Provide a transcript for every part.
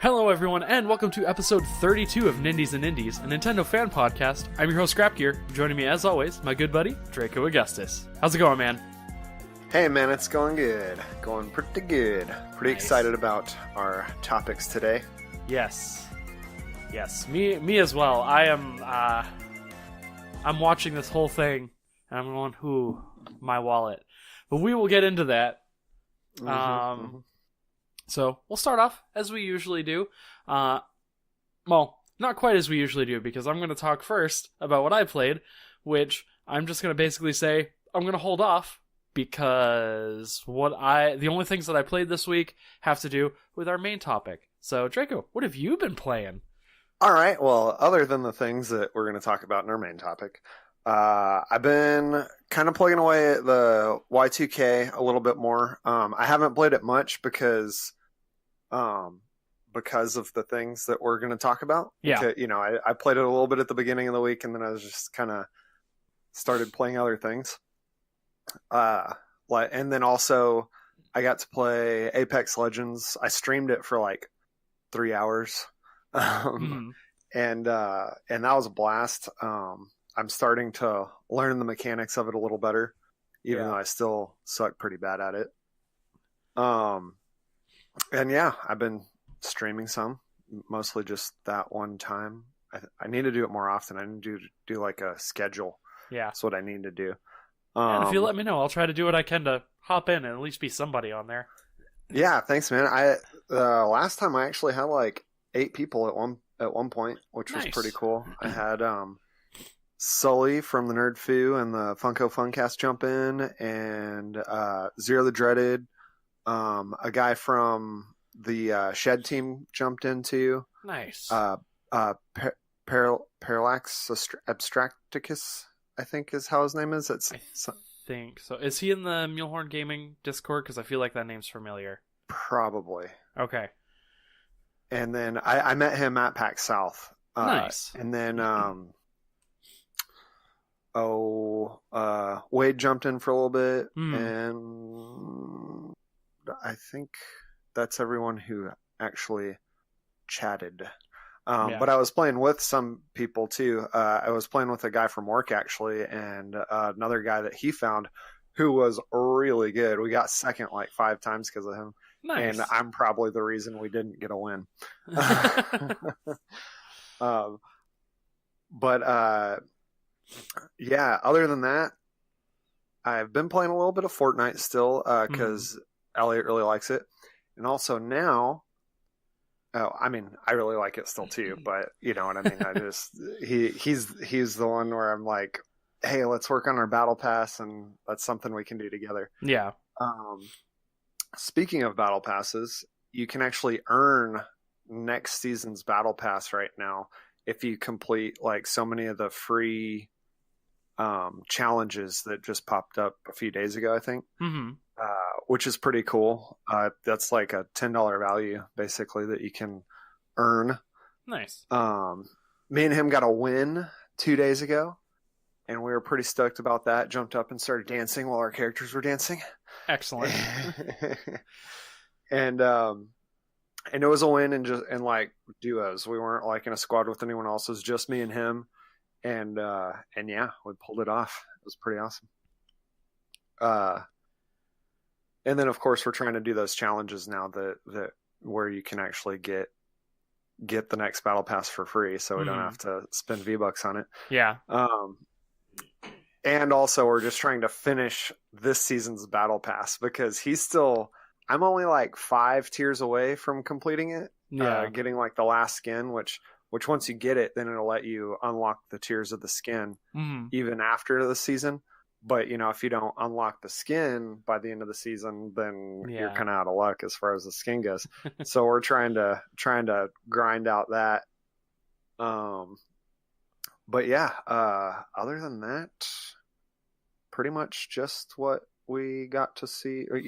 Hello everyone, and welcome to episode 32 of Nindies and Indies, a Nintendo fan podcast. I'm your host, ScrapGear. Joining me, as always, my good buddy, Draco Augustus. How's it going, man? Hey man, it's going good. Going pretty good. Pretty excited about our topics today. Yes. Me as well. I'm watching this whole thing, and I'm going, "Ooh, my wallet." But we will get into that. So we'll start off as we usually do. Well, not quite as we usually do, because I'm going to talk first about what I played, which I'm just going to basically say I'm going to hold off because the only things that I played this week have to do with our main topic. So Draco, what have you been playing? All right. Well, other than the things that we're going to talk about in our main topic, I've been kind of plugging away at the YIIK a little bit more. I haven't played it much because of the things that we're going to talk about. Yeah. Because, I played it a little bit at the beginning of the week, and then I was just kind of started playing other things. And then also I got to play Apex Legends. I streamed it for like 3 hours. And that was a blast. I'm starting to learn the mechanics of it a little better, even though I still suck pretty bad at it. And yeah, I've been streaming some, mostly just that one time. I need to do it more often. I need to do like a schedule. Yeah. That's what I need to do. And if you let me know, I'll try to do what I can to hop in and at least be somebody on there. Yeah, thanks, man. Last time I actually had like 8 people at one point, which was pretty cool. I had Sully from the Nerd Foo and the Funko Funcast jump in, and Zero the Dreaded. A guy from the Shed team jumped into. Nice. Parallax Abstracticus, I think is how his name is. I think so. Is he in the Mulehorn Gaming Discord? Because I feel like that name's familiar. Probably. Okay. And then I met him at PAX South. Nice. And then Wade jumped in for a little bit, and I think that's everyone who actually chatted. But I was playing with some people too. I was playing with a guy from work actually, and another guy that he found who was really good. We got second like 5 times because of him. Nice. And I'm probably the reason we didn't get a win. Yeah, other than that, I've been playing a little bit of Fortnite still because Elliot really likes it. And also now, I really like it still too, but you know what I mean? He's the one where I'm like, hey, let's work on our battle pass, and that's something we can do together. Yeah. Speaking of battle passes, you can actually earn next season's battle pass right now if you complete like so many of the free challenges that just popped up a few days ago, I think. Which is pretty cool. That's like a $10 value basically that you can earn. Nice. Me and him got a win 2 days ago, and we were pretty stoked about that. Jumped up and started dancing while our characters were dancing. Excellent. And it was a win in like duos. We weren't like in a squad with anyone else. It was just me and him. And yeah, we pulled it off. It was pretty awesome. And then of course we're trying to do those challenges now that where you can actually get the next battle pass for free, so we don't have to spend V-Bucks on it. Yeah. And also we're just trying to finish this season's battle pass because I'm only like 5 tiers away from completing it. Yeah. Getting like the last skin, which once you get it, then it'll let you unlock the tiers of the skin even after the season. But, if you don't unlock the skin by the end of the season, then you're kind of out of luck as far as the skin goes. So we're trying to grind out that. But yeah, other than that, pretty much just what we got to see, or,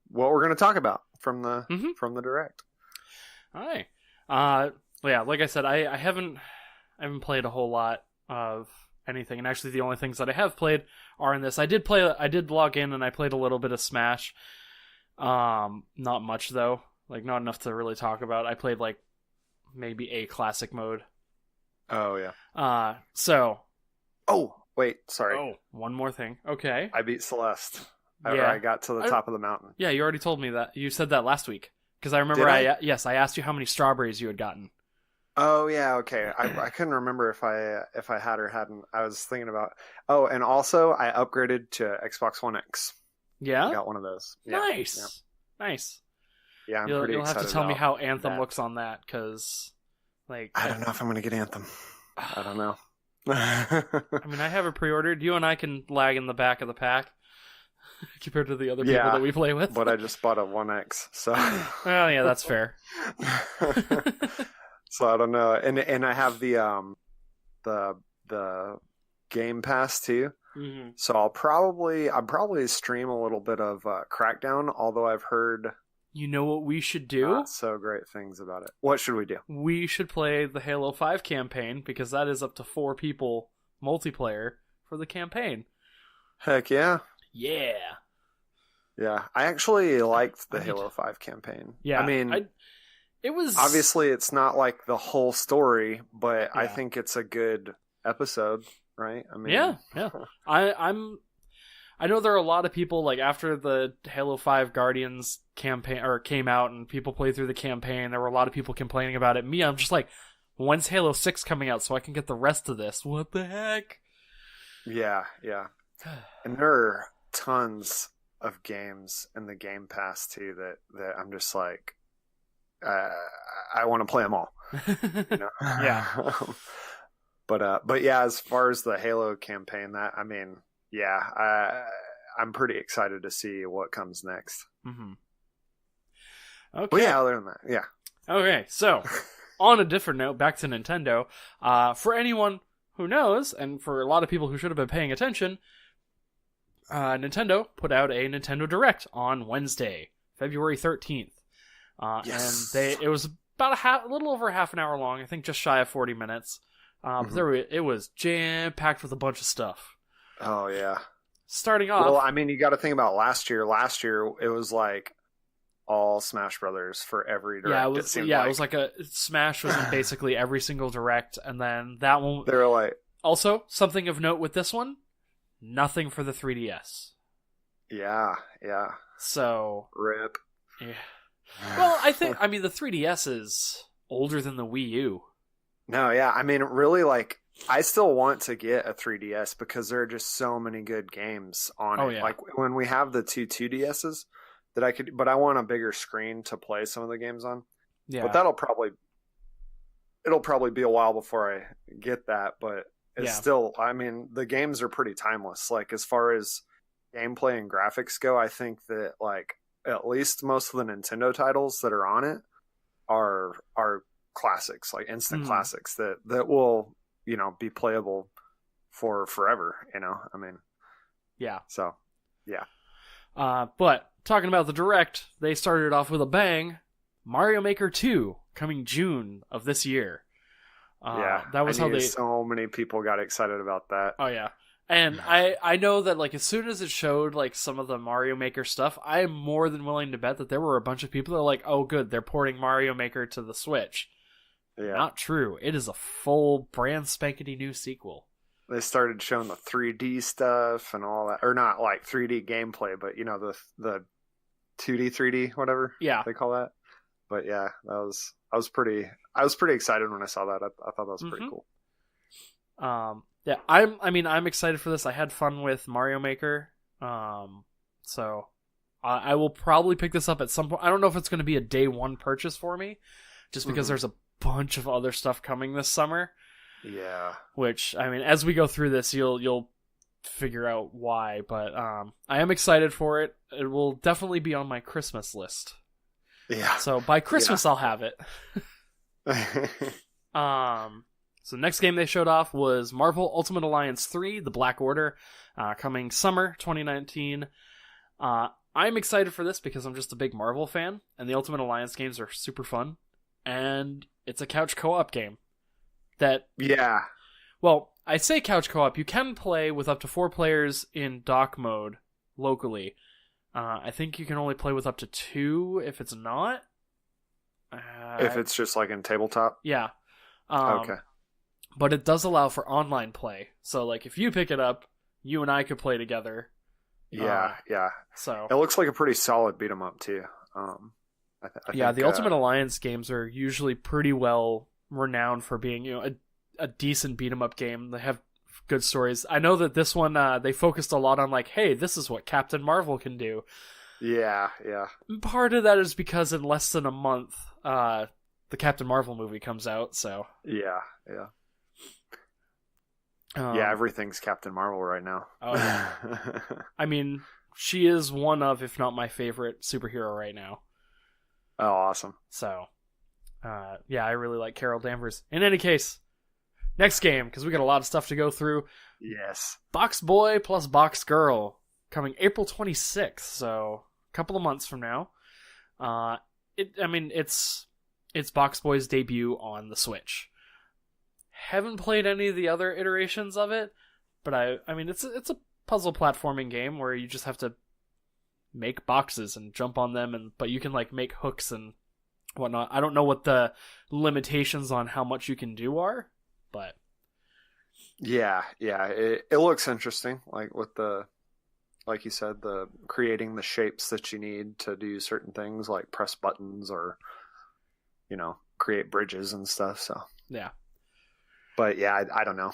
what we're going to talk about from the direct. All right. Yeah, like I said, I haven't played a whole lot of anything, and actually the only things that I have played are in this. I did log in and I played a little bit of Smash. Not much though. Like, not enough to really talk about. I played like maybe a classic mode. Oh yeah. So. Oh wait, sorry. Oh, one more thing. Okay. I beat Celeste. Yeah. I got to the top of the mountain. Yeah, you already told me that. You said that last week. Because I remember I asked you how many strawberries you had gotten. Oh yeah, okay. I couldn't remember if I had or hadn't. I was thinking about. Oh, and also I upgraded to Xbox One X. Yeah, I got one of those. Yeah, nice, nice. Yeah, You'll have to tell me how Anthem that. looks on that, because like I don't know if I'm gonna get Anthem. I don't know. I mean, I have it pre-ordered. You and I can lag in the back of the pack compared to the other people that we play with. But I just bought a One X, so. Well, yeah, that's fair. So I don't know, and I have the Game Pass too. Mm-hmm. So I'll probably stream a little bit of Crackdown, although I've heard. You know what we should do? Not so great things about it. What should we do? We should play the Halo 5 campaign, because that is up to 4 people multiplayer for the campaign. Heck yeah. Yeah. Yeah. I actually liked the Halo 5 campaign. Yeah. I mean, it was... Obviously, it's not like the whole story, but I think it's a good episode, right? I mean, yeah. I know there are a lot of people, like, after the Halo 5 Guardians campaign came out and people played through the campaign, there were a lot of people complaining about it. Me, I'm just like, when's Halo 6 coming out so I can get the rest of this? What the heck? Yeah. And there are tons of games in the Game Pass too that I'm just like, I want to play them all. You know? Yeah. But yeah, as far as the Halo campaign, I'm pretty excited to see what comes next. Mm-hmm. Okay. Well, yeah, other than that, yeah. Okay, so on a different note, back to Nintendo. For anyone who knows, and for a lot of people who should have been paying attention, Nintendo put out a Nintendo Direct on Wednesday, February 13th. Yes. And it was about a little over half an hour long, I think just shy of 40 minutes. But it was jam-packed with a bunch of stuff. Oh, yeah. Starting off... Well, I mean, you got to think about last year. Last year, it was like all Smash Brothers for every Direct. Yeah, it was like a... Smash was in basically every single Direct, and then that one... They were like... Also, something of note with this one, nothing for the 3DS. Yeah. So... RIP. Yeah. Well, the 3DS is older than the Wii U. No, yeah. I mean, really, like, I still want to get a 3DS because there are just so many good games on it. Yeah. Like, when we have the two 2DSs but I want a bigger screen to play some of the games on. Yeah. But it'll probably be a while before I get that, but it's still, I mean, the games are pretty timeless. Like, as far as gameplay and graphics go, I think that, like, at least most of the Nintendo titles that are on it are classics, like instant classics that will, be playable for forever, I mean. Yeah. So, yeah. But talking about the Direct, they started off with a bang. Mario Maker 2 coming June of this year. That was so many people got excited about that. Oh yeah. And I know that, like, as soon as it showed, like, some of the Mario Maker stuff, I am more than willing to bet that there were a bunch of people that are like, oh, good, they're porting Mario Maker to the Switch. Yeah. Not true. It is a full, brand spankety new sequel. They started showing the 3D stuff and all that. Or not, like, 3D gameplay, but, the 2D, 3D, whatever they call that. But, yeah, I was pretty excited when I saw that. I thought that was pretty cool. Yeah, I'm excited for this. I had fun with Mario Maker, so I will probably pick this up at some point. I don't know if it's going to be a day one purchase for me, just because there's a bunch of other stuff coming this summer. Yeah. Which, I mean, as we go through this, you'll figure out why. But I am excited for it. It will definitely be on my Christmas list. Yeah. So by Christmas, I'll have it. So the next game they showed off was Marvel Ultimate Alliance 3, The Black Order, coming summer 2019. I'm excited for this because I'm just a big Marvel fan, and the Ultimate Alliance games are super fun, and it's a couch co-op game. Well, I say couch co-op. You can play with up to 4 players in dock mode locally. I think you can only play with up to 2 if it's not. If it's just like in tabletop? Yeah. Okay. But it does allow for online play. So, like, if you pick it up, you and I could play together. Yeah. So it looks like a pretty solid beat 'em up too. I think, the Ultimate Alliance games are usually pretty well renowned for being, a decent beat 'em up game. They have good stories. I know that this one they focused a lot on like, hey, this is what Captain Marvel can do. Yeah. Part of that is because in less than a month, the Captain Marvel movie comes out. So yeah. Everything's Captain Marvel right now. Oh, yeah. I mean, she is one of, if not my favorite superhero right now. Oh, awesome. So, I really like Carol Danvers. In any case, next game, because we got a lot of stuff to go through. Yes. Box Boy plus Box Girl, coming April 26th, so a couple of months from now. It's Box Boy's debut on the Switch. Haven't played any of the other iterations of it, but it's a puzzle platforming game where you just have to make boxes and jump on them, but you can like make hooks and whatnot. I don't know what the limitations on how much you can do are, but yeah, it looks interesting. Like with like you said, the creating the shapes that you need to do certain things, like press buttons or create bridges and stuff. So yeah, but yeah, I don't know.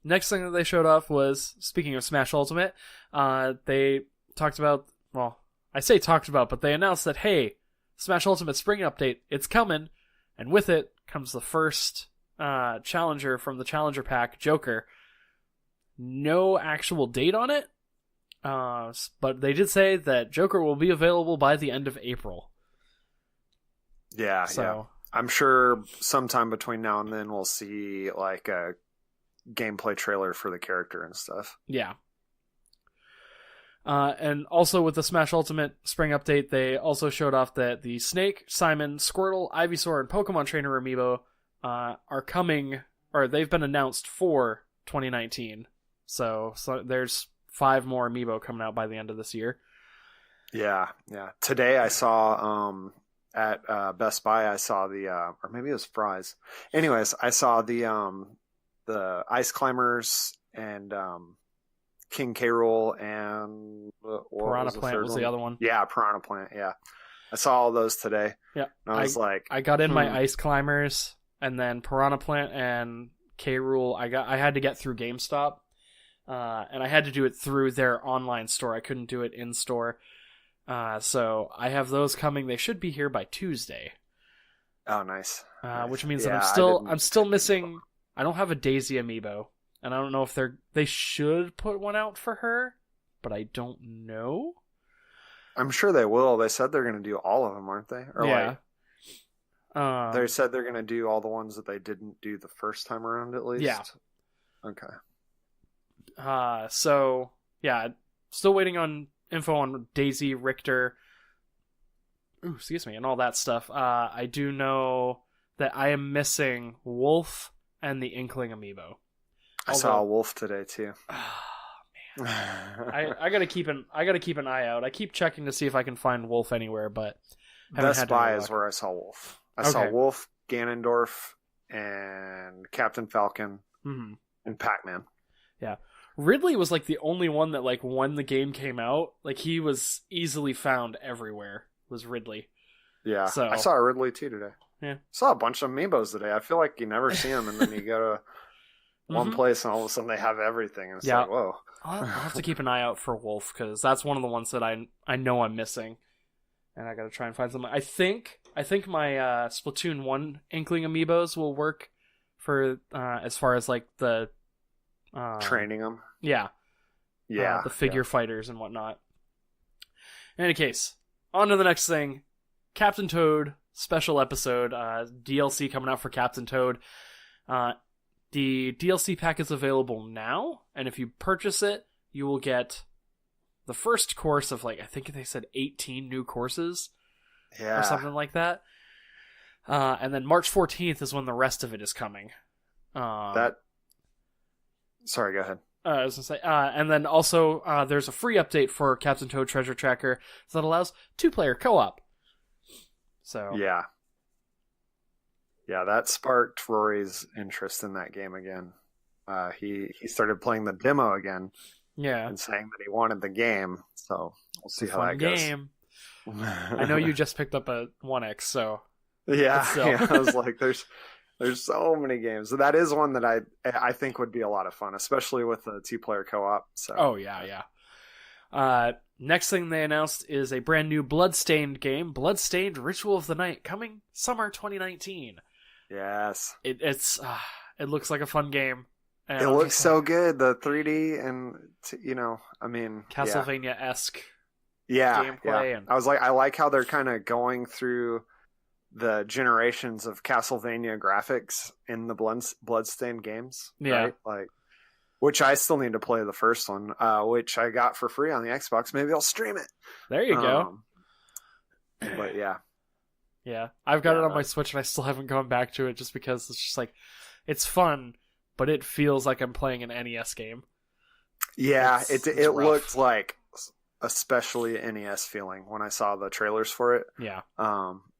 Next thing that they showed off was, speaking of Smash Ultimate, they talked about, but they announced that, hey, Smash Ultimate Spring Update, it's coming, and with it comes the first challenger from the Challenger Pack, Joker. No actual date on it, but they did say that Joker will be available by the end of April. Yeah, so I'm sure sometime between now and then we'll see like a gameplay trailer for the character and stuff. Yeah. And also with the Smash Ultimate Spring Update, they also showed off that the Snake, Simon, Squirtle, Ivysaur, and Pokemon Trainer Amiibo are coming, or they've been announced for 2019. So there's 5 more Amiibo coming out by the end of this year. Yeah. Today I saw at Best Buy, I saw the or maybe it was Fry's. Anyways, I saw the Ice Climbers and King K. Rool and Piranha Plant was the other one. Yeah, Piranha Plant. Yeah, I saw all those today. Yeah, and I was like, I got in my Ice Climbers, and then Piranha Plant and K. Rool. I had to get through GameStop, and I had to do it through their online store. I couldn't do it in store. So I have those coming. They should be here by Tuesday. Oh, nice. Which means that I'm still missing. I don't have a Daisy amiibo, and I don't know if they should put one out for her, but I don't know. I'm sure they will. They said they're going to do all of them, aren't they? Or yeah. They said they're going to do all the ones that they didn't do the first time around, at least. Yeah. Okay. So yeah, still waiting on info on Daisy, Richter, and all that stuff. I do know that I am missing Wolf and the Inkling amiibo. I saw a Wolf today too. Man. I gotta keep an eye out. I keep checking to see if I can find Wolf anywhere, but Best Buy is where I saw Wolf. I saw Wolf, Ganondorf, and Captain Falcon, and Pac-Man. Yeah. Ridley was like the only one that like when the game came out, like he was easily found everywhere. Was Ridley. Yeah. So I saw Ridley too today. Yeah. Saw a bunch of amiibos today. I feel like you never see them, and then you go to one place, and all of a sudden they have everything. And it's like, whoa. I'll have to keep an eye out for Wolf, because that's one of the ones that I know I'm missing, and I got to try and find something. I think my Splatoon 1 Inkling amiibos will work for as far as like the training them. Yeah. The figure fighters and whatnot. In any case, on to the next thing. Captain Toad special episode, DLC coming out for Captain Toad. The DLC pack is available now, and if you purchase it, you will get the first course of like, I think they said 18 new courses. Yeah. Or something like that. And then March 14th is when the rest of it is coming. Sorry, go ahead. I was going to say, and then also there's a free update for Captain Toad Treasure Tracker that allows 2-player co-op. So yeah, that sparked Rory's interest in that game again. He started playing the demo again, and saying that he wanted the game. So we'll see how that goes. Game. I know you just picked up a 1X, so yeah. I was like, there's so many games. So that is one that I think would be a lot of fun, especially with the 2-player co-op. So next thing they announced is a brand new Bloodstained game, Bloodstained Ritual of the Night, coming summer 2019. Yes, it looks like a fun game. And it looks so good, the 3D and Castlevania-esque gameplay. Yeah. And I was like, I like how they're kind of going through the generations of Castlevania graphics in the Bloodstained games. Yeah, right? Like, which I still need to play the first one, which I got for free on the Xbox. Maybe I'll stream it. There you go. But yeah. Yeah, I've got it on my Switch and I still haven't gone back to it just because it's just like, it's fun, but it feels like I'm playing an NES game. Yeah, it looked like especially NES feeling when I saw the trailers for it. Yeah.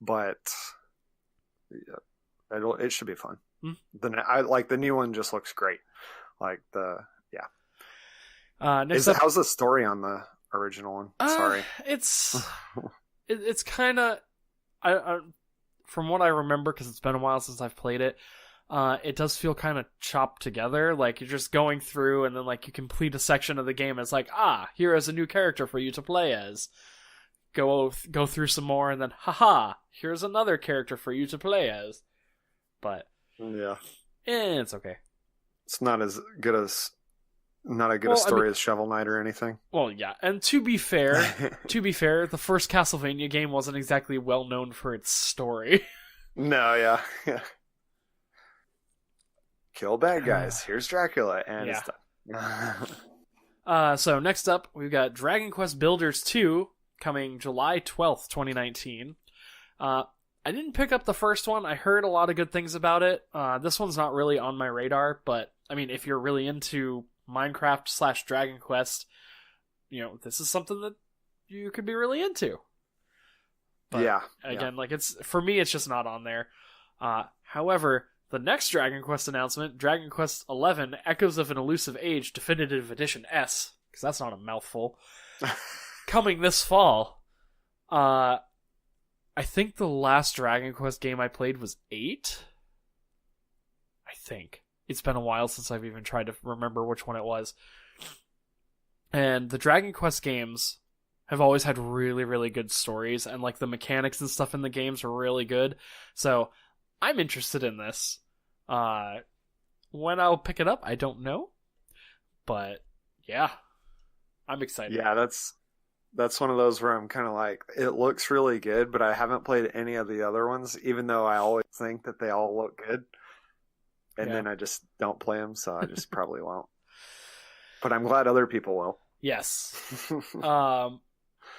But it should be fun. Mm-hmm. The new one just looks great. Like how's the story on the original one? Sorry. It's kind of I from what I remember, because it's been a while since I've played it. It does feel kind of chopped together. Like you're just going through, and then like you complete a section of the game. It's like, here is a new character for you to play as. Go through some more, and then here's another character for you to play as. But yeah, it's okay. It's not as good as a story as Shovel Knight or anything. Well, yeah, and to be fair, the first Castlevania game wasn't exactly well known for its story. No, yeah. Kill bad guys. Here's Dracula, and it's done. So next up, we've got Dragon Quest Builders 2 coming July 12th, 2019. I didn't pick up the first one. I heard a lot of good things about it. This one's not really on my radar, but I mean, if you're really into Minecraft / Dragon Quest, this is something that you could be really into. But again, like for me, it's just not on there. However, the next Dragon Quest announcement, Dragon Quest XI, Echoes of an Elusive Age, Definitive Edition S, because that's not a mouthful, coming this fall. I think the last Dragon Quest game I played was 8. I think. It's been a while since I've even tried to remember which one it was. And the Dragon Quest games have always had really, really good stories, and like the mechanics and stuff in the games are really good. So I'm interested in this. When I'll pick it up, I don't know. But yeah, I'm excited. Yeah, that's one of those where I'm kind of like, it looks really good, but I haven't played any of the other ones, even though I always think that they all look good. And then I just don't play them, so I just probably won't. But I'm glad other people will. Yes.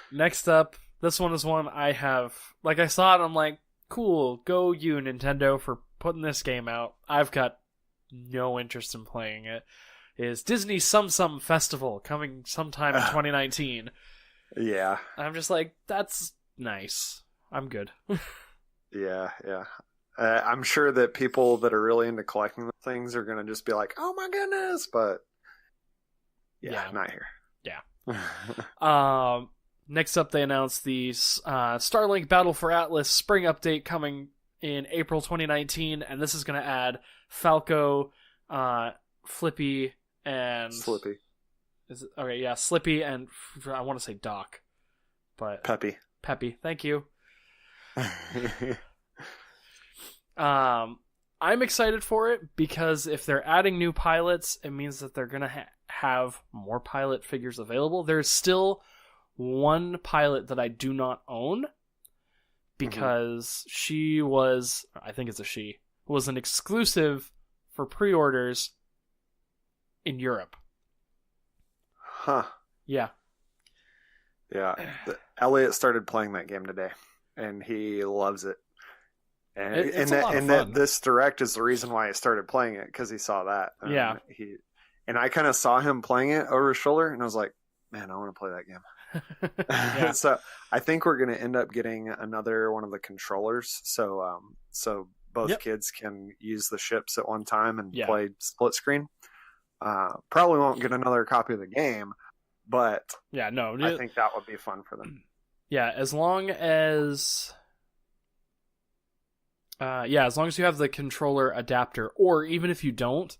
Next up, this one is one I have, like I saw it, I'm like, cool, go you, Nintendo, for putting this game out. I've got no interest in playing it. Is Disney Sum Sum Festival coming sometime in 2019. Yeah. I'm just like, that's nice. I'm good. Yeah. I'm sure that people that are really into collecting things are going to just be like, oh my goodness, but yeah. Not here. Yeah. Next up, they announced the Starlink Battle for Atlas Spring Update coming in April 2019, and this is going to add Falco, Flippy, and... Slippy. Is it? Okay, yeah, Slippy, and I want to say Doc, but... Peppy. Thank you. I'm excited for it, because if they're adding new pilots, it means that they're going to have more pilot figures available. There's still one pilot that I do not own, because she was, I think it's a she, was an exclusive for pre-orders in Europe. Huh. Yeah. Yeah. Elliot started playing that game today, and he loves it. And this direct is the reason why he started playing it, because he saw that. Yeah. And I kind of saw him playing it over his shoulder, and I was like, man, I want to play that game. Yeah. So I think we're going to end up getting another one of the controllers. So both Yep. kids can use the ships at one time and Yeah. play split screen. Probably won't get another copy of the game, but Yeah, no. I think that would be fun for them. Yeah, as long as you have the controller adapter, or even if you don't,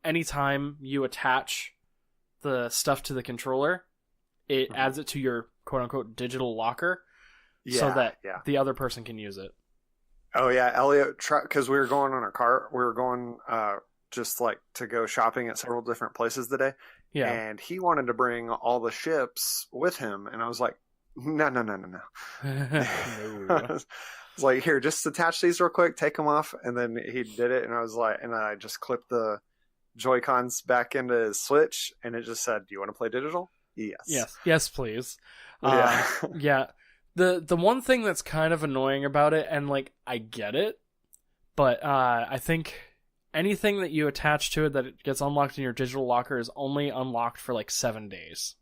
anytime you attach the stuff to the controller, it adds it to your quote unquote digital locker, so that the other person can use it. Oh yeah, Elliot, because we were going on a cart, we were going just like to go shopping at several different places today. Yeah. And he wanted to bring all the ships with him, and I was like, no. It's like, here, just attach these real quick, take them off, and then he did it, and I was like, and I just clipped the Joy-Cons back into his Switch, and it just said, "Do you want to play digital?" Yes, please. Yeah. Yeah. The one thing that's kind of annoying about it, and like I get it, but I think anything that you attach to it that it gets unlocked in your digital locker is only unlocked for like 7 days.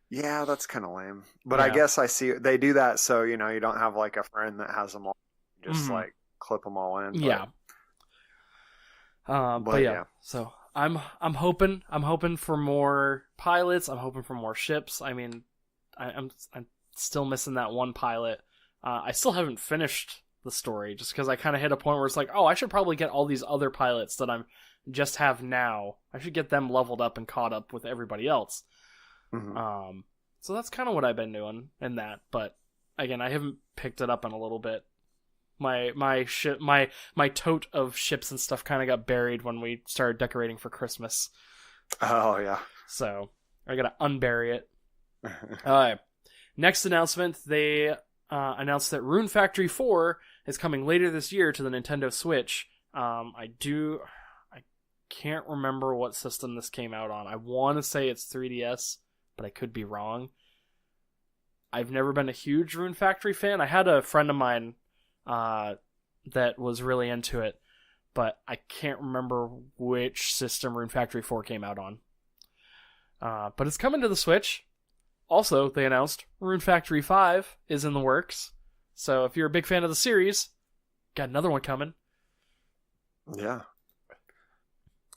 Yeah, that's kind of lame. But I guess I see they do that so, you don't have like a friend that has them all. Just like clip them all in. But... Yeah. But yeah. So I'm hoping for more pilots. I'm hoping for more ships. I mean, I'm still missing that one pilot. I still haven't finished the story just because I kind of hit a point where it's like, oh, I should probably get all these other pilots that I'm just have now. I should get them leveled up and caught up with everybody else. Mm-hmm. So that's kind of what I've been doing in that. But again, I haven't picked it up in a little bit. My tote of ships and stuff kind of got buried when we started decorating for Christmas. Oh yeah. So I gotta unbury it. All right. Next announcement, they announced that Rune Factory 4 is coming later this year to the Nintendo Switch. I can't remember what system this came out on. I want to say it's 3DS, but I could be wrong. I've never been a huge Rune Factory fan. I had a friend of mine that was really into it, but I can't remember which system Rune Factory 4 came out on. But it's coming to the Switch. Also, they announced Rune Factory 5 is in the works. So if you're a big fan of the series, got another one coming. Yeah.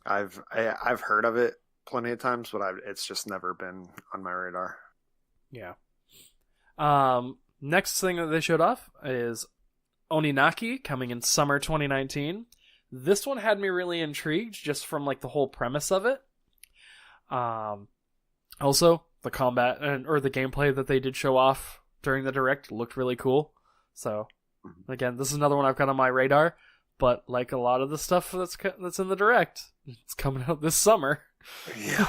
I've heard of it plenty of times, but it's just never been on my radar. Yeah. Next thing that they showed off is Oninaki coming in summer 2019. This one had me really intrigued just from like the whole premise of it. Also, the combat or the gameplay that they did show off during the direct looked really cool. So, again, this is another one I've got on my radar. But like a lot of the stuff that's in the direct, it's coming out this summer. Yeah.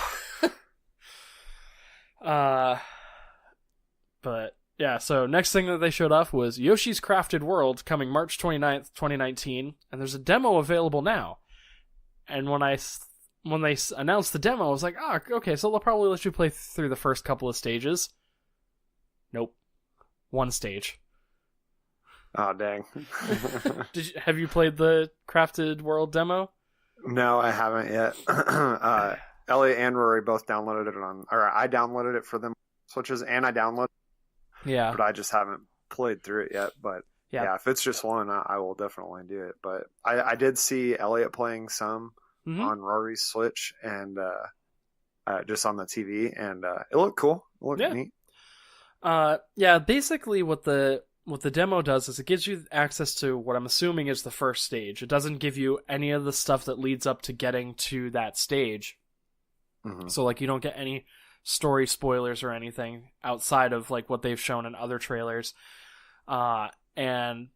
But yeah, so next thing that they showed off was Yoshi's Crafted World coming March 29th, 2019, and there's a demo available now. And when they announced the demo, I was like, okay, so they'll probably let you play through the first couple of stages. Nope. One stage. Oh, dang. Have you played the Crafted World demo? No, I haven't yet. Elliot and Rory both downloaded it I downloaded it for them Switches, and I downloaded it. Yeah. But I just haven't played through it yet. But yeah, if it's just one, I will definitely do it. But I did see Elliot playing some on Rory's Switch and just on the TV, and it looked cool. It looked neat. Yeah, basically what the demo does is it gives you access to what I'm assuming is the first stage. It doesn't give you any of the stuff that leads up to getting to that stage. Mm-hmm. So like you don't get any story spoilers or anything outside of like what they've shown in other trailers. And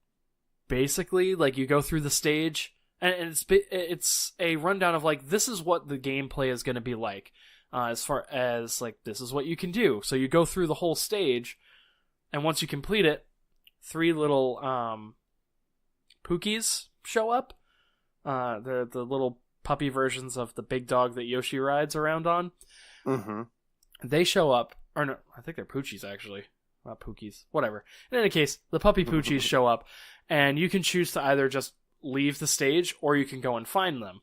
basically like you go through the stage and it's a rundown of like, this is what the gameplay is going to be like. As far as like, this is what you can do. So you go through the whole stage, and once you complete it, 3 little Pookies show up. They're the little puppy versions of the big dog that Yoshi rides around on. Mm-hmm. They show up, or no, I think they're Poochies actually, not Pookies. Whatever. In any case, the puppy Poochies show up, and you can choose to either just leave the stage or you can go and find them.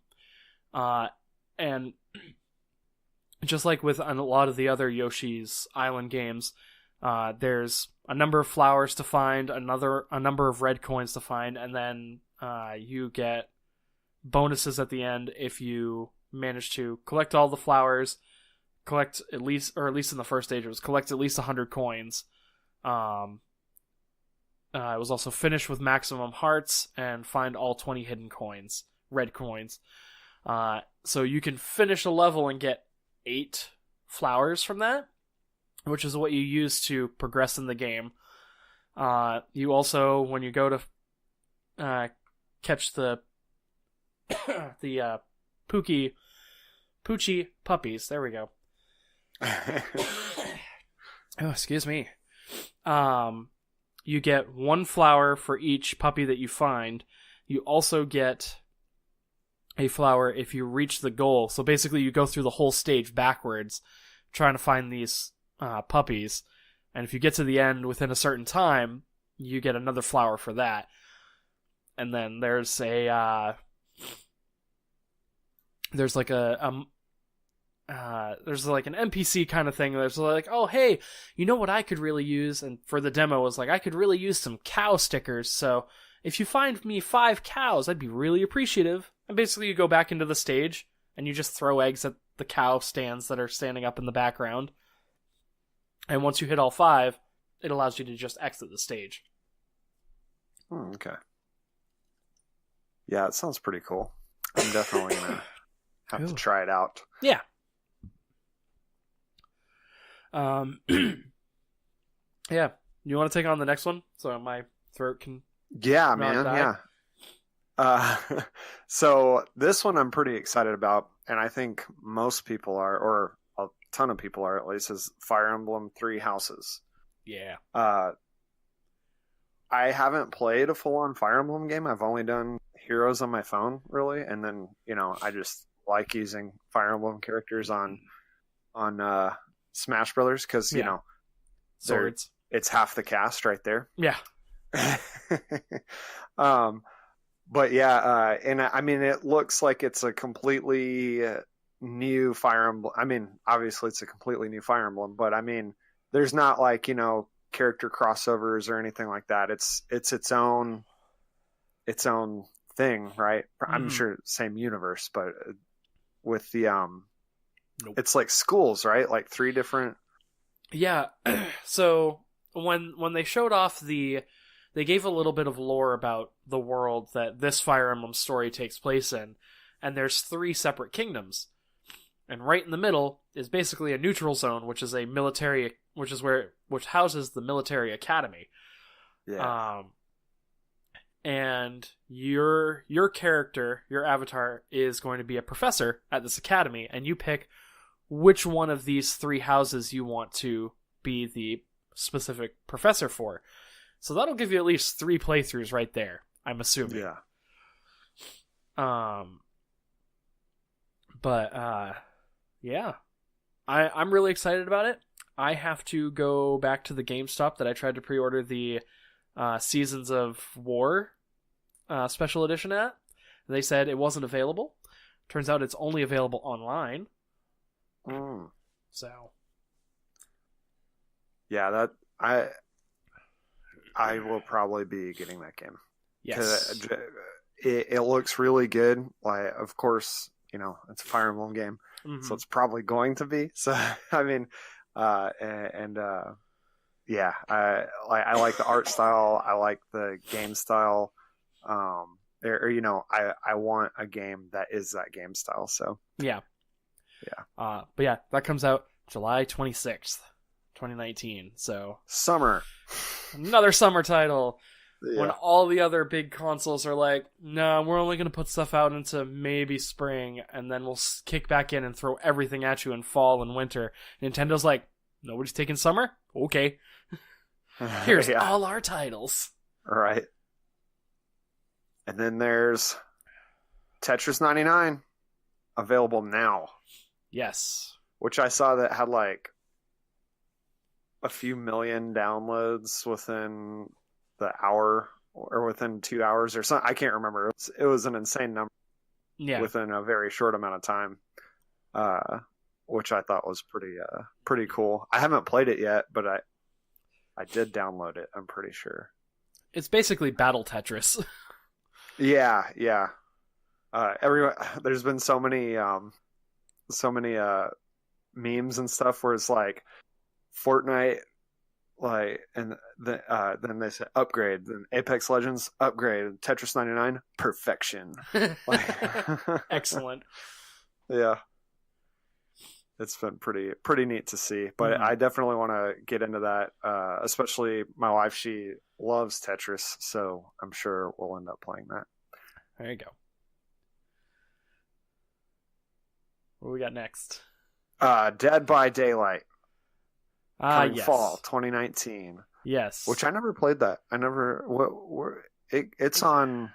And just like with a lot of the other Yoshi's Island games, there's a number of flowers to find, a number of red coins to find, and then you get bonuses at the end if you manage to collect all the flowers, collect at least in the first stage, it was collect at least 100 coins. It was also finish with maximum hearts and find all 20 hidden coins, red coins. So you can finish a level and get 8 flowers from that, which is what you use to progress in the game. You also, when you go to catch the Poochie puppies, there we go. Oh, excuse me. You get 1 flower for each puppy that you find. You also get a flower if you reach the goal. So basically you go through the whole stage backwards trying to find these puppies. And if you get to the end within a certain time, you get another flower for that. And then there's an NPC kind of thing. There's like, oh, hey, you know what I could really use? And for the demo was like, I could really use some cow stickers. So if you find me 5 cows, I'd be really appreciative. And basically you go back into the stage and you just throw eggs at the cow stands that are standing up in the background. And once you hit all 5, it allows you to just exit the stage. Okay. Yeah, it sounds pretty cool. I'm definitely going to have to try it out. Yeah. Yeah. You want to take on the next one so my throat can... Yeah, man. Die? Yeah. So this one I'm pretty excited about, and I think most people are, or a ton of people are at least, is Fire Emblem 3 Houses. Yeah. I haven't played a full-on Fire Emblem game. I've only done Heroes on my phone, really, and then, I just like using Fire Emblem characters on Smash Brothers because, swords. It's half the cast right there. Yeah. But yeah, and I mean, it looks like it's a completely new Fire Emblem. I mean, obviously it's a completely new Fire Emblem, but I mean, there's not like, character crossovers or anything like that. It's its own thing, right? I'm sure same universe, but with the nope. It's like schools, right? Like 3 different. Yeah. So when they showed off they gave a little bit of lore about the world that this Fire Emblem story takes place in, and there's 3 separate kingdoms. And right in the middle is basically a neutral zone, which is which houses the military academy. Yeah. And your character, your avatar, is going to be a professor at this academy, and you pick which one of these 3 houses you want to be the specific professor for. So that'll give you at least 3 playthroughs right there, I'm assuming. Yeah. Yeah. I'm really excited about it. I have to go back to the GameStop that I tried to pre-order the Seasons of War special edition at. They said it wasn't available. Turns out it's only available online. So. Yeah, that I will probably be getting that game. Yes. It looks really good. Like, of course, it's a Fire Emblem game, so it's probably going to be. So, I mean, yeah, I like the art style. I like the game style. I want a game that is that game style. So yeah. But yeah, that comes out July 26th, 2019. So summer, another summer title. Yeah. When all the other big consoles are like, no, we're only going to put stuff out into maybe spring, and then we'll kick back in and throw everything at you in fall and winter. Nintendo's like, nobody's taking summer? Okay. Here's all our titles. Right. And then there's Tetris 99, available now. Yes. Which I saw that had like a few million downloads within the hour or within 2 hours or something. I can't remember. It was an insane number. Yeah. Within a very short amount of time. which I thought was pretty cool. I haven't played it yet, but I did download it. I'm pretty sure. It's basically Battle Tetris. Yeah. There's been so many memes and stuff where it's like Fortnite, like, and then they say upgrade, then Apex Legends upgrade, Tetris 99 perfection. Like, Excellent. Yeah, it's been pretty neat to see, but I definitely want to get into that. Especially my wife, she loves Tetris, so I'm sure we'll end up playing that. There you go. What we got next? Dead by Daylight. Yes. Fall 2019. Yes. Which I never played that. It's on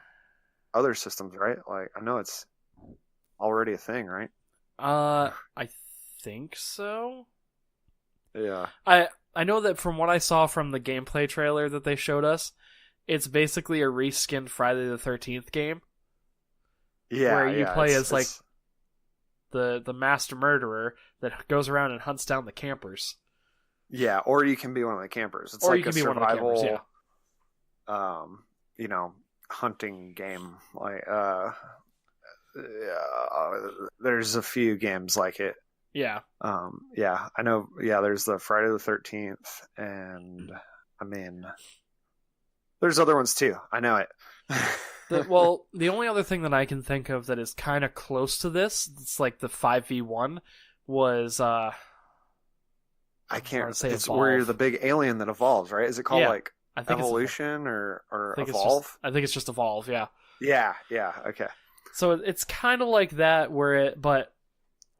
other systems, right? Like, I know it's already a thing, right? I think so. Yeah. I know that from what I saw from the gameplay trailer that they showed us, it's basically a reskinned Friday the 13th game. Yeah. Where you play as like the master murderer that goes around and hunts down the campers. Yeah, or you can be one of the campers. It's or like you can a be survival, one of the campers, yeah. Hunting game. Like, there's a few games like it. Yeah. Yeah, I know. Yeah, there's the Friday the 13th, and I mean, there's other ones too. I know it. The only other thing that I can think of that is kind of close to this, it's like the 5v1, was I can't say it's Evolve. where you're the big alien that evolves, right? Is it called like I think Evolution or I think Evolve? I think it's just Evolve, yeah. Yeah, okay. So it's kind of like that, but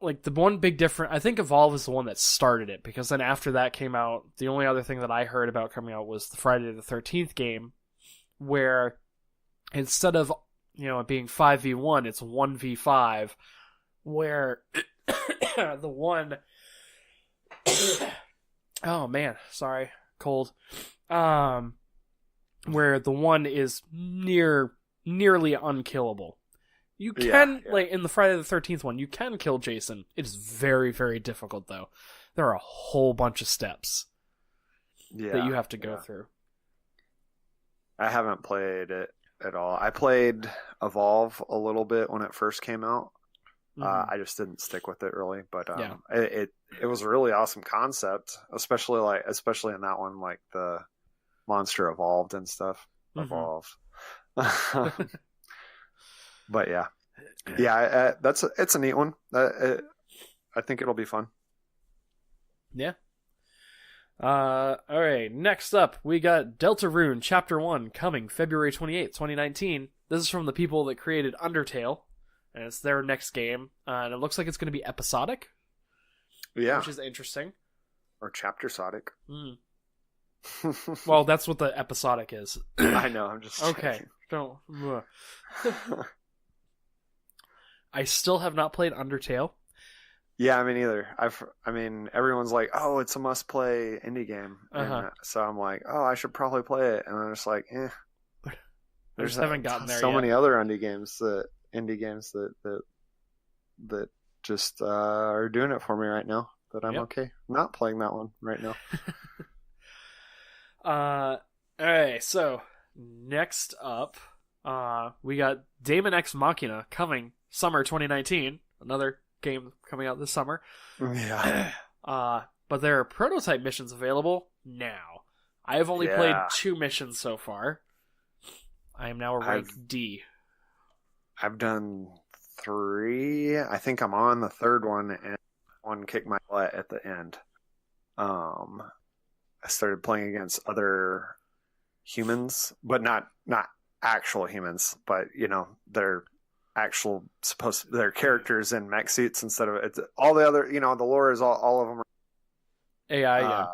like the one big difference, I think Evolve is the one that started it, because then after that came out, the only other thing that I heard about coming out was the Friday the 13th game, where instead of it being 5v1, it's 1v5, where the one oh man, sorry, cold. Where the one is nearly unkillable. You can like in the Friday the 13th one, you can kill Jason. It is very, very difficult though. There are a whole bunch of steps that you have to go through. I haven't played it at all. I played Evolve a little bit when it first came out. I just didn't stick with it really, but it was a really awesome concept, especially in that one, like the monster evolved and stuff. Evolved. But it's a neat one. I think it'll be fun. Yeah. All right. Next up, we got Deltarune Chapter 1 coming February 28th, 2019. This is from the people that created Undertale, and it's their next game. And it looks like it's going to be episodic. Yeah. Which is interesting. Or chapter-sodic. Well, that's what the episodic is. I know. I'm just okay. Don't. I still have not played Undertale. Yeah, me neither. Everyone's like, "Oh, it's a must-play indie game," and so I'm like, "Oh, I should probably play it," and I'm just like, "Eh." I just haven't gotten there so yet. many other indie games that just are doing it for me right now. That I'm okay not playing that one right now. All right. So next up, we got Daemon X Machina coming summer 2019. Another game coming out this summer. Yeah. But there are prototype missions available now. I have only played 2 missions so far. I am now a rank D. I've done 3. I think I'm on the 3rd one, and one kicked my butt at the end. I started playing against other humans, but not actual humans, but they're actual they're characters in mech suits instead of it's all the other. The lore is all of them are AI.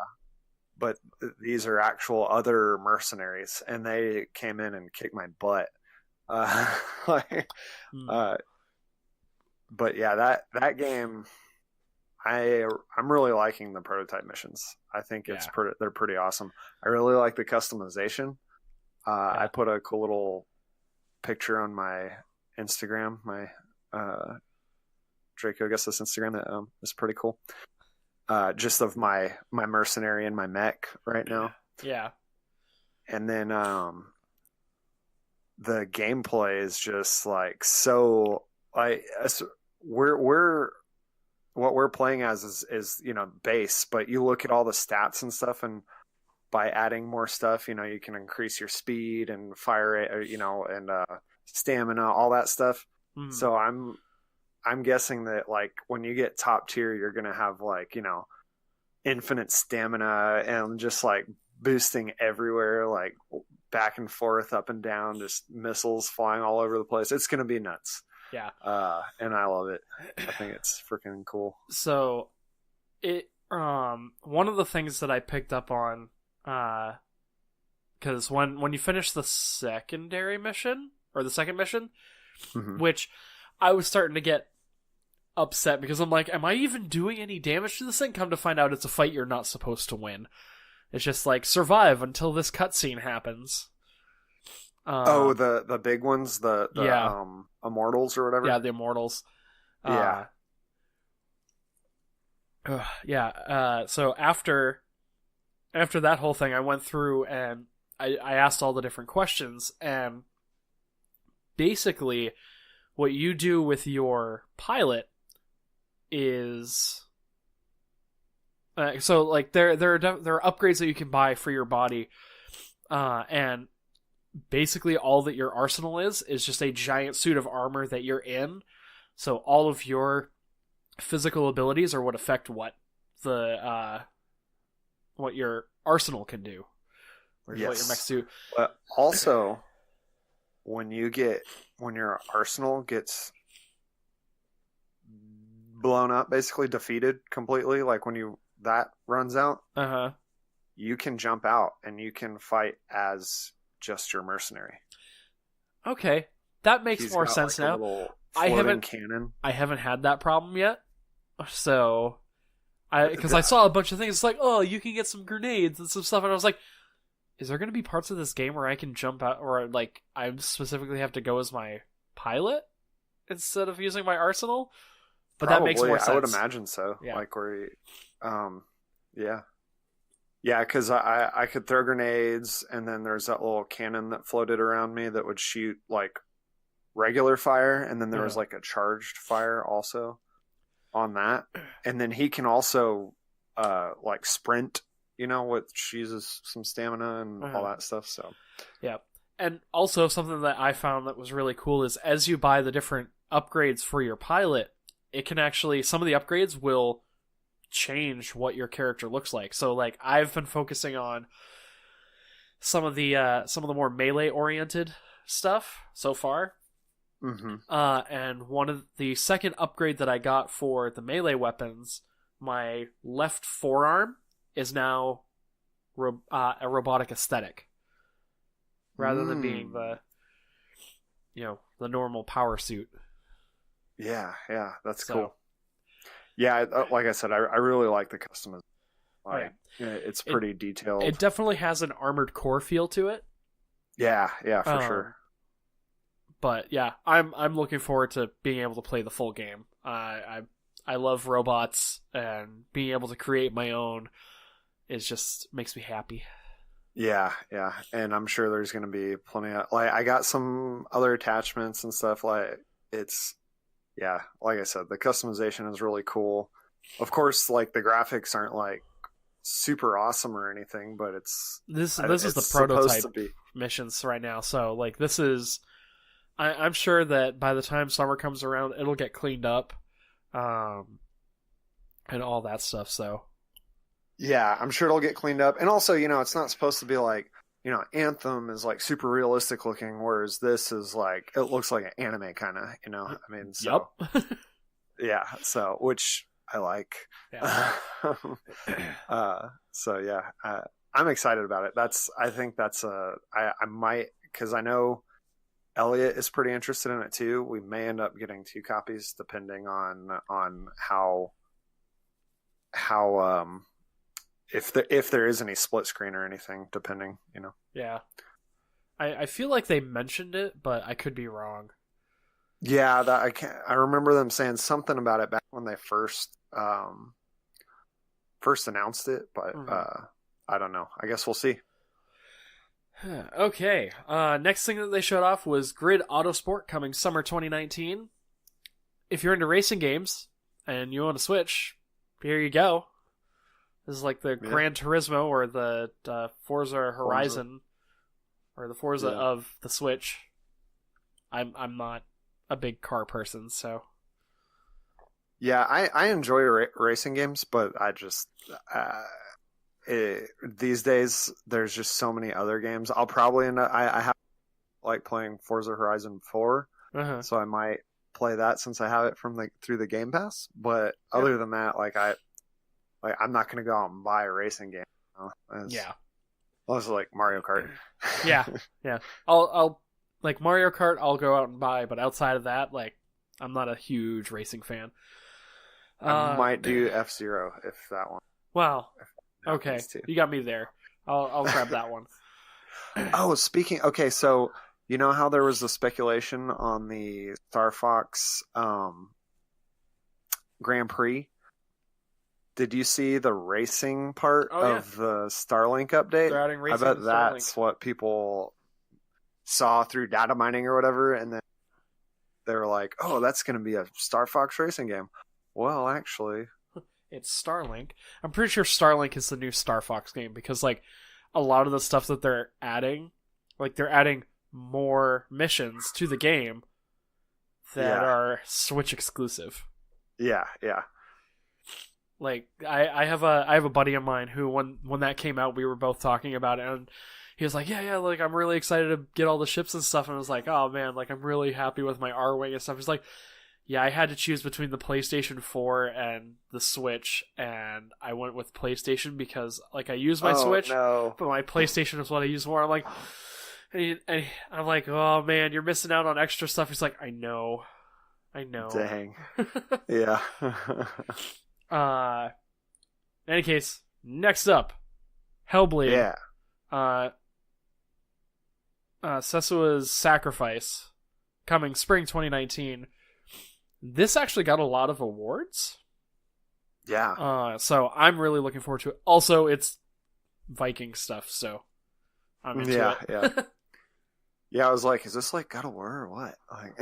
But these are actual other mercenaries, and they came in and kicked my butt. But yeah, that game, I'm really liking the prototype missions. I think they're pretty awesome. I really like the customization. I put a cool little picture on my Instagram, my Draco Augustus Instagram that is pretty cool. Just of my mercenary and my mech right now. Yeah. And then the gameplay is just like so. We're what we're playing as is base, but you look at all the stats and stuff, and by adding more stuff, you can increase your speed and fire rate, and stamina, all that stuff. Mm. So I'm guessing that like when you get top tier, you're gonna have like infinite stamina and just like boosting everywhere, like back and forth, up and down, just missiles flying all over the place. It's gonna be nuts. Yeah. And I love it. I think it's freaking cool. So it one of the things that I picked up on, because when you finish the secondary mission or the second mission, mm-hmm. which I was starting to get upset because I'm like, am I even doing any damage to this thing? Come to find out, it's a fight you're not supposed to win. It's just like survive until this cutscene happens. The big ones, the yeah. Immortals or whatever. Yeah, the Immortals. Yeah. Yeah. So after that whole thing, I went through and I asked all the different questions, and basically, what you do with your pilot is so like there are upgrades that you can buy for your body, and basically all that your arsenal is just a giant suit of armor that you're in. So all of your physical abilities are what affect what your arsenal can do. Or yes. What your mech suit. But also, when your arsenal gets blown up, basically defeated completely, like when that runs out, you can jump out and you can fight as just your mercenary. Okay, that makes more sense like now. I haven't had that problem yet, so because I saw a bunch of things. It's like, oh, you can get some grenades and some stuff, and I was like, is there going to be parts of this game where I can jump out, or like I specifically have to go as my pilot instead of using my arsenal? But probably, that makes more sense. I would imagine so. Yeah. Like where, yeah, because I could throw grenades, and then there's that little cannon that floated around me that would shoot like regular fire, and then there was like a charged fire also on that, and then he can also like sprint, which uses some stamina and all that stuff. So yeah, and also something that I found that was really cool is as you buy the different upgrades for your pilot, it can actually, some of the upgrades will change what your character looks like. So like I've been focusing on some of the more melee oriented stuff so far. Mm-hmm. And one of the second upgrade that I got for the melee weapons, my left forearm is now a robotic aesthetic rather than being the normal power suit. Yeah, that's cool. Yeah, like I said, I really like the customization. Like, it's pretty detailed. It definitely has an Armored Core feel to it. Yeah, for sure. But yeah, I'm looking forward to being able to play the full game. I love robots, and being able to create my own makes me happy. Yeah, and I'm sure there's going to be plenty of, like, I got some other attachments and stuff. Like, it's, yeah, like I said, the customization is really cool. Of course, like, the graphics aren't like super awesome or anything, but it's this is the prototype missions right now. So like, this is, I'm sure that by the time summer comes around, it'll get cleaned up, and all that stuff. So yeah, I'm sure it'll get cleaned up. And also, it's not supposed to be like, Anthem is like super realistic looking, whereas this is like, it looks like an anime kind of, I mean, so yep. Yeah, so, which I like. Yeah. So yeah, I'm excited about it. I think that's I might, because I know Elliot is pretty interested in it too. We may end up getting 2 copies depending on how if there is any split screen or anything, depending, Yeah. I feel like they mentioned it, but I could be wrong. Yeah, that I can't. I remember them saying something about it back when they first announced it, but I don't know. I guess we'll see. Okay. Next thing that they showed off was Grid Autosport coming summer 2019. If you're into racing games and you own a Switch, here you go. This is like the Gran Turismo or the Forza Horizon or the Forza of the Switch. I'm not a big car person, so. Yeah, I enjoy racing games, but I just these days there's just so many other games. I'll probably end up. I have like playing Forza Horizon 4, so I might play that since I have it from through the Game Pass. But other than that, I'm not gonna go out and buy a racing game. Also like Mario Kart. yeah. I'll like Mario Kart. I'll go out and buy, but outside of that, like I'm not a huge racing fan. I might do F-Zero if that one. Wow. Okay, you got me there. I'll grab that one. Oh, speaking. Okay, so you know how there was the speculation on the Star Fox Grand Prix? Did you see the racing part of the Starlink update? They're adding racing. I bet that's what people saw through data mining or whatever, and then they were like, "Oh, that's going to be a Star Fox racing game." Well, actually, it's Starlink. I'm pretty sure Starlink is the new Star Fox game because like a lot of the stuff that they're adding, like they're adding more missions to the game that are Switch exclusive. Yeah. Like I have a buddy of mine who when that came out we were both talking about it and he was like, yeah, like I'm really excited to get all the ships and stuff, and I was like, oh man, like I'm really happy with my R-Wing and stuff. He's like, yeah, I had to choose between the PlayStation 4 and the Switch, and I went with PlayStation because like I use my Switch, but my PlayStation is what I use more. I'm like, oh man, you're missing out on extra stuff. He's like, I know. Dang. Yeah. In any case, next up, Hellblade. Yeah. Sesua's Sacrifice, coming spring 2019. This actually got a lot of awards. Yeah. So I'm really looking forward to it. Also, it's Viking stuff, so I'm into it. Yeah. Yeah, I was like, is this like God of War or what? Like,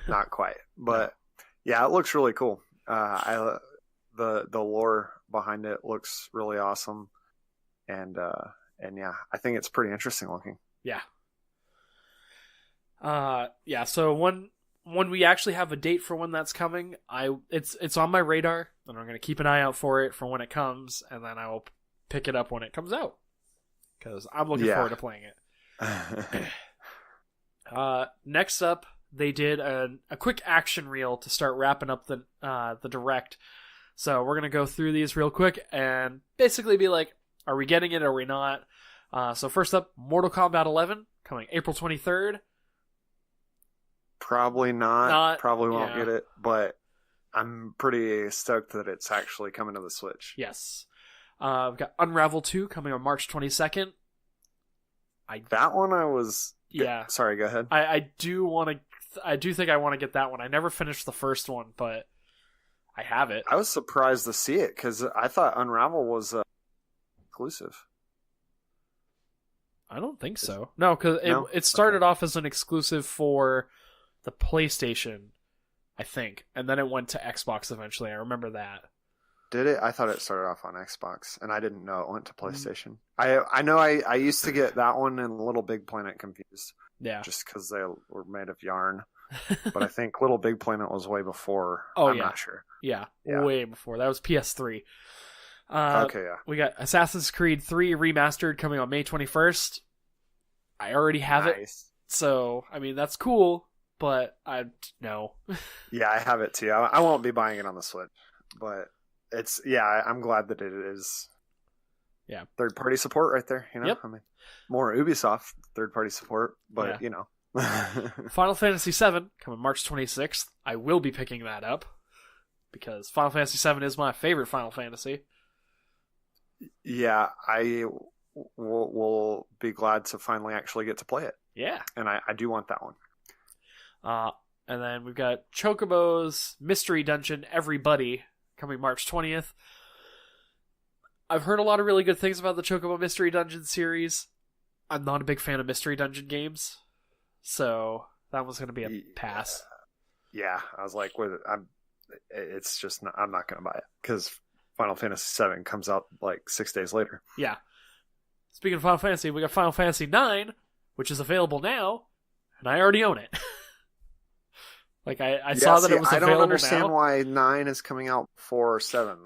not quite, but yeah, it looks really cool. The lore behind it looks really awesome, and yeah, I think it's pretty interesting looking. Yeah. So when we actually have a date for when that's coming, it's on my radar, and I'm going to keep an eye out for it for when it comes, and then I will pick it up when it comes out because I'm looking forward to playing it. Next up, they did a quick action reel to start wrapping up the direct. So we're gonna go through these real quick and basically be like, are we getting it? Are we not? So first up, Mortal Kombat 11 coming April 23rd. Probably not. Probably won't get it, but I'm pretty stoked that it's actually coming to the Switch. Yes. We've got Unravel 2 coming on March 22nd. That one I was... Yeah. Sorry, go ahead. I do think I want to get that one. I never finished the first one, but I have it. I was surprised to see it, because I thought Unravel was exclusive. I don't think so. No, because it started off as an exclusive for the PlayStation, I think, and then it went to Xbox eventually. I remember that. Did it? I thought it started off on Xbox, and I didn't know it went to PlayStation. I know I used to get that one and Little Big Planet confused. Yeah. Just because they were made of yarn. But I think Little Big Planet was way before. I'm not sure. Yeah, way before. That was PS3. Okay, yeah. We got Assassin's Creed 3 Remastered coming on May 21st. I already have it. So, I mean, that's cool, but no. Yeah, I have it too. I won't be buying it on the Switch, but... I'm glad that it is third-party support right there, you know? Yep. I mean, more Ubisoft third-party support, but, you know. Final Fantasy VII, coming March 26th. I will be picking that up, because Final Fantasy VII is my favorite Final Fantasy. Yeah, I will be glad to finally actually get to play it. Yeah. And I do want that one. And then we've got Chocobo's Mystery Dungeon Everybody coming March 20th. I've heard a lot of really good things about the Chocobo Mystery Dungeon series. I'm not a big fan of Mystery Dungeon games, so that was going to be a pass. Yeah, I was like, it's just not, I'm not going to buy it because Final Fantasy VII comes out like 6 days later. Yeah. Speaking of Final Fantasy, we got Final Fantasy IX, which is available now, and I already own it. Like I saw that it was available now. I don't understand why 9 is coming out before 7.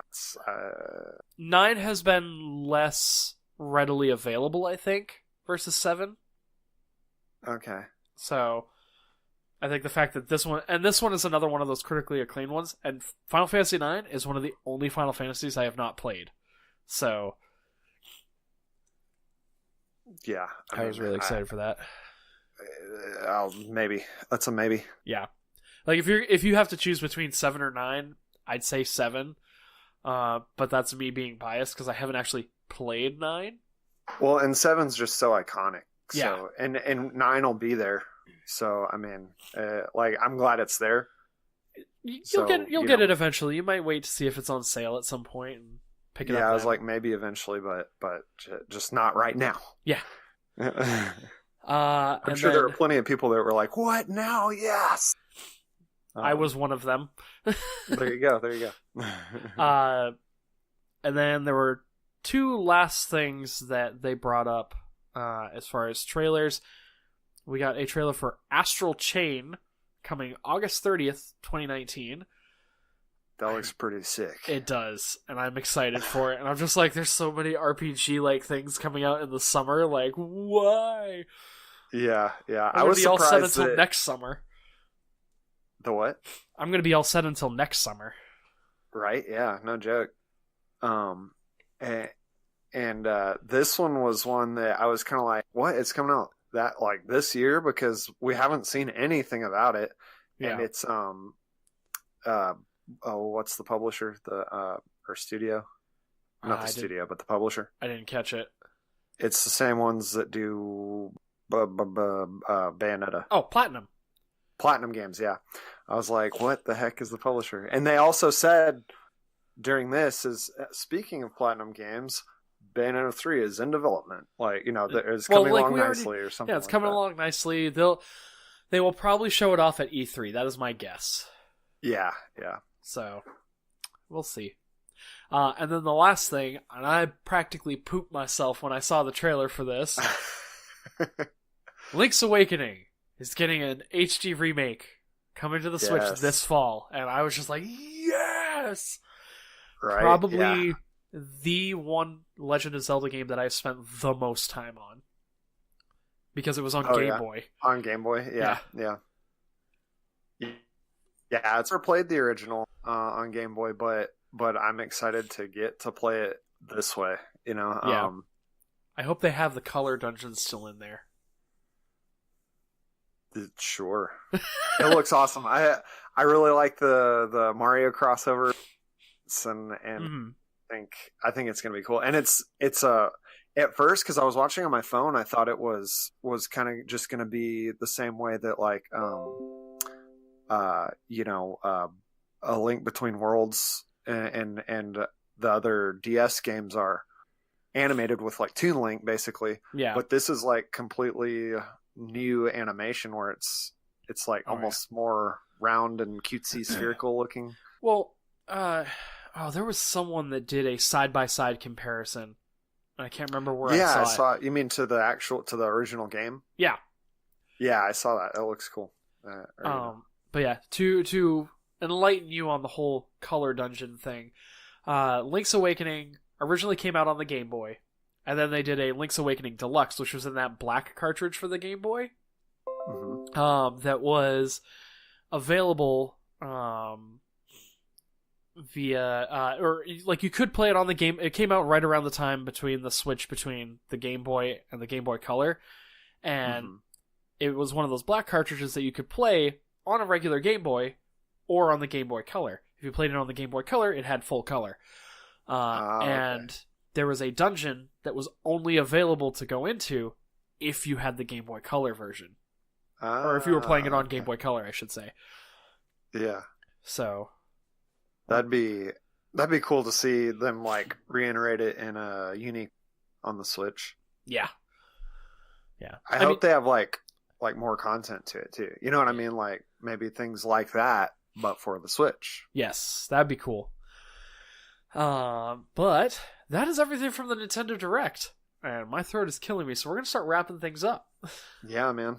9 has been less readily available, I think, versus 7. Okay. So I think the fact that this one is another one of those critically acclaimed ones, and Final Fantasy IX is one of the only Final Fantasies I have not played. So yeah, I was really excited for that. Maybe that's a maybe. Yeah, like if you have to choose between 7 or 9, I'd say 7. But that's me being biased because I haven't actually played 9. Well, and 7's just so iconic. Yeah, so, and 9 will be there. So I mean, like I'm glad it's there. You'll get it eventually. You might wait to see if it's on sale at some point and pick it up. Yeah, I was like maybe eventually, but just not right now. Yeah. I'm sure there are plenty of people that were like, "What now? Yes." I was one of them. There you go. And then there were 2 last things that they brought up as far as trailers. We got a trailer for Astral Chain coming August 30th, 2019. That looks pretty sick. It does, and I'm excited for it. And I'm just like, there's so many RPG-like things coming out in the summer. Like, why? Yeah. I was surprised all set until next summer. The what? I'm going to be all set until next summer. Right? Yeah, no joke. And this one was one that I was kind of like, what? It's coming out that like this year because we haven't seen anything about it. Yeah. And it's what's the publisher? Or studio? Not the studio, but the publisher. I didn't catch it. It's the same ones that do Bayonetta. Oh, Platinum. Platinum Games, yeah. I was like, what the heck is the publisher? And they also said during this is speaking of Platinum Games, Bayonetta 3 is in development. Like, it's coming along nicely or something. Yeah, it's coming along nicely. They will probably show it off at E3. That is my guess. Yeah. So, we'll see. And then the last thing, and I practically pooped myself when I saw the trailer for this. Link's Awakening is getting an HD remake coming to the Switch this fall. And I was just like, yes! Right, Probably the one Legend of Zelda game that I've spent the most time on. Because it was on Game Boy. On Game Boy, yeah. Yeah, I've never played the original on Game Boy, but I'm excited to get to play it this way, Yeah. I hope they have the color dungeons still in there. Sure. It looks awesome. I really like the Mario crossover and I think it's going to be cool. And it's at first cuz I was watching on my phone, I thought it was kind of just going to be the same way that like A Link Between Worlds and the other DS games are animated with like Toon Link basically. Yeah. But this is like completely new animation where it's like almost more round and cutesy spherical looking. Well, there was someone that did a side-by-side comparison. I can't remember where I saw it. You mean to the original game? Yeah. Yeah, I saw that. It looks cool. But yeah, to enlighten you on the whole color dungeon thing, Link's Awakening originally came out on the Game Boy, and then they did a Link's Awakening Deluxe, which was in that black cartridge for the Game Boy. Mm-hmm. That was available via or like you could play it on the game. It came out right around the time between the switch between the Game Boy and the Game Boy Color, and it was one of those black cartridges that you could play on a regular Game Boy or on the Game Boy Color. If you played it on the Game Boy Color, it had full color. And there was a dungeon that was only available to go into if you had the Game Boy Color version. Or if you were playing it on Game Boy Color, I should say. Yeah. So that'd be cool to see them like reiterate it in a unique on the Switch. Yeah. I hope they have like more content to it too. You know what I mean? Like maybe things like that, but for the Switch. Yes, that'd be cool. But that is everything from the Nintendo Direct. And my throat is killing me, so we're gonna start wrapping things up. Yeah, man.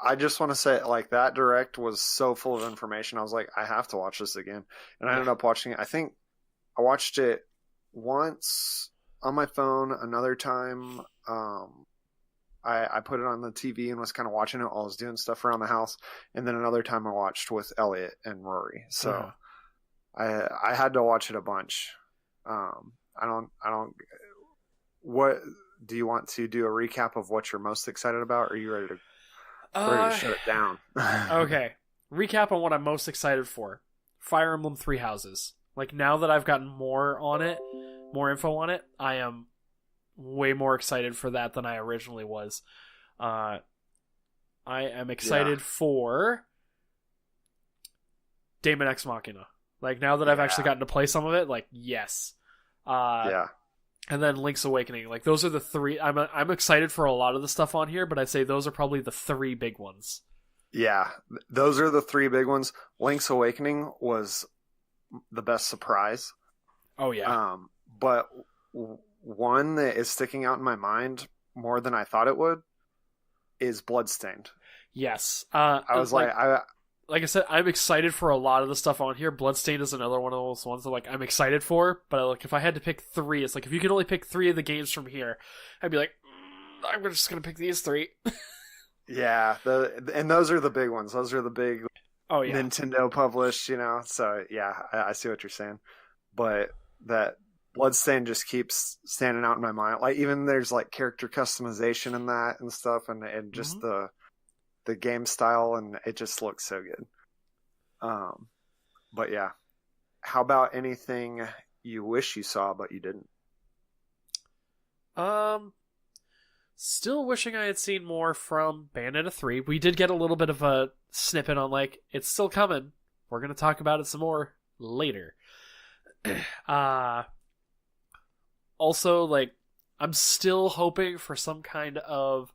I just want to say, like, that Direct was so full of information. I was like, I have to watch this again. And I ended up watching it. I think I watched it once on my phone, another time I put it on the TV and was kind of watching it while I was doing stuff around the house. And then another time I watched with Elliot and Rory. So I had to watch it a bunch. What do you want to do a recap of what you're most excited about? Or are you ready to shut it down? Okay. Recap on what I'm most excited for. Fire Emblem Three Houses. Like, now that I've gotten more info on it, I am way more excited for that than I originally was. I am excited for Daemon X Machina. Like, now that I've actually gotten to play some of it, like, yes. And then Link's Awakening. Like, those are the three. I'm excited for a lot of the stuff on here, but I'd say those are probably the three big ones. Yeah, those are the three big ones. Link's Awakening was the best surprise. Oh, yeah. But one that is sticking out in my mind more than I thought it would is Bloodstained. Yes. I was like I said, I'm excited for a lot of the stuff on here. Bloodstained is another one of those ones that, like, I'm excited for, but like, if I had to pick three, it's like, if you could only pick three of the games from here, I'd be like, I'm just gonna pick these three. Yeah, and those are the big ones. Those are the big Nintendo published, you know. So yeah, I see what you're saying. But that Bloodstained just keeps standing out in my mind. Like, even there's like character customization in that and stuff, and just the game style, and it just looks so good. But yeah, how about anything you wish you saw but you didn't? Still wishing I had seen more from Bayonetta 3. We did get a little bit of a snippet on, like, it's still coming. We're going to talk about it some more later. Also, like, I'm still hoping for some kind of,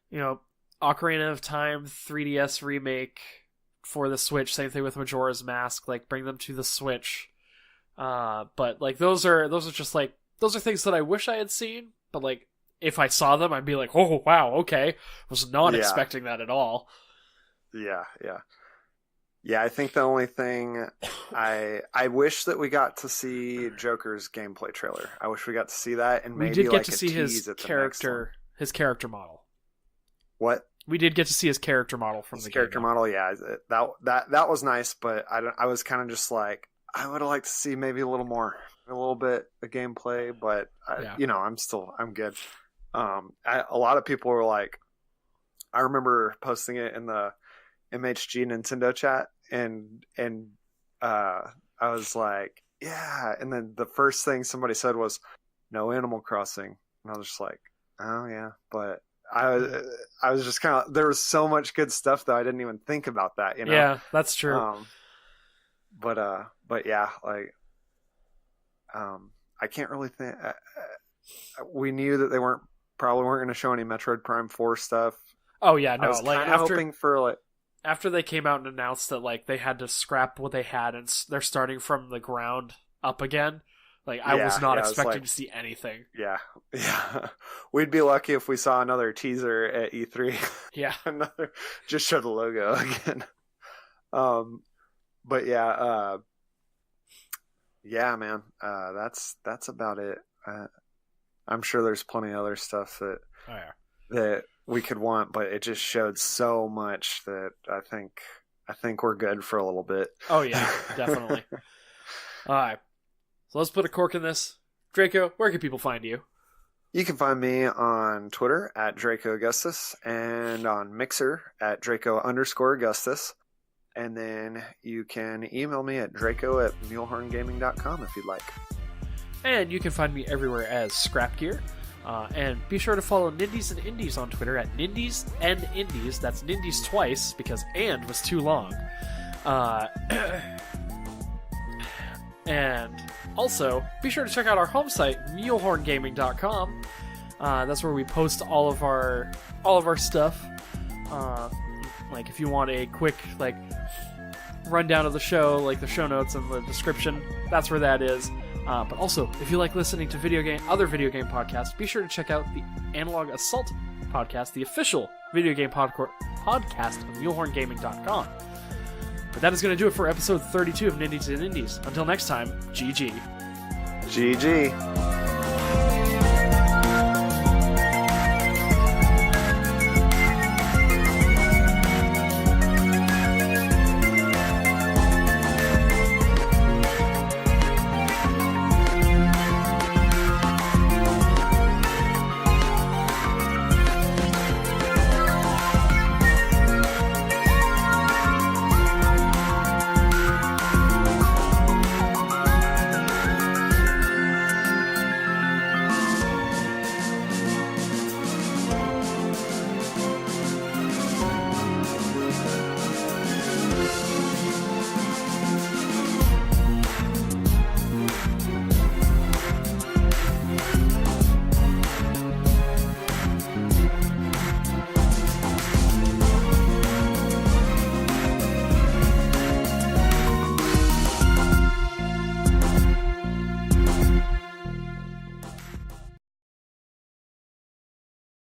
you know, Ocarina of Time 3DS remake for the Switch. Same thing with Majora's Mask. Like, bring them to the Switch. But, like, those are just, like, those are things that I wish I had seen, but, like, if I saw them, I'd be like, oh, wow, okay. Was not expecting that at all. Yeah. Yeah, I think the only thing I wish that we got to see Joker's gameplay trailer. I wish we got to see that, and maybe we did get to see his character model. What? We did get to see his character model from the character model. Yeah, that was nice, but I was kind of just like, I would have liked to see maybe a little bit of gameplay, but you know, I'm good. A lot of people were like, I remember posting it in the MHG Nintendo chat, and I was like, yeah, and then the first thing somebody said was, no Animal Crossing, and I was just like, oh yeah, but I was just kind of, there was so much good stuff that I didn't even think about that, you know. Yeah, that's true. But yeah, like, I can't really think. We knew that they probably weren't going to show any Metroid Prime 4 stuff. Oh yeah, no. I was like, hoping for, like, after they came out and announced that, like, they had to scrap what they had and they're starting from the ground up again. Like, I was not expecting to see anything. Yeah. We'd be lucky if we saw another teaser at E3. Yeah. Just show the logo again. But yeah, man. That's about it. I'm sure there's plenty of other stuff that we could want, but it just showed so much that I think we're good for a little bit. Oh yeah, definitely. All right. So let's put a cork in this. Draco, where can people find you? You can find me on Twitter at Draco Augustus and on Mixer at Draco_Augustus. And then you can email me at Draco@mulehorngaming.com if you'd like. And you can find me everywhere as ScrapGear. And be sure to follow Nindies and Indies on Twitter at Nindies and Indies. That's Nindies twice, because "and" was too long. And also, be sure to check out our home site, mulehorngaming.com. That's where we post all of our stuff. Like, if you want a quick, like, rundown of the show, like the show notes and the description, that's where that is. But also, if you like listening to other video game podcasts, be sure to check out the Analog Assault podcast, the official video game podcast of mulehorngaming.com. But that is going to do it for episode 32 of Nindies and Indies. Until next time, GG. GG.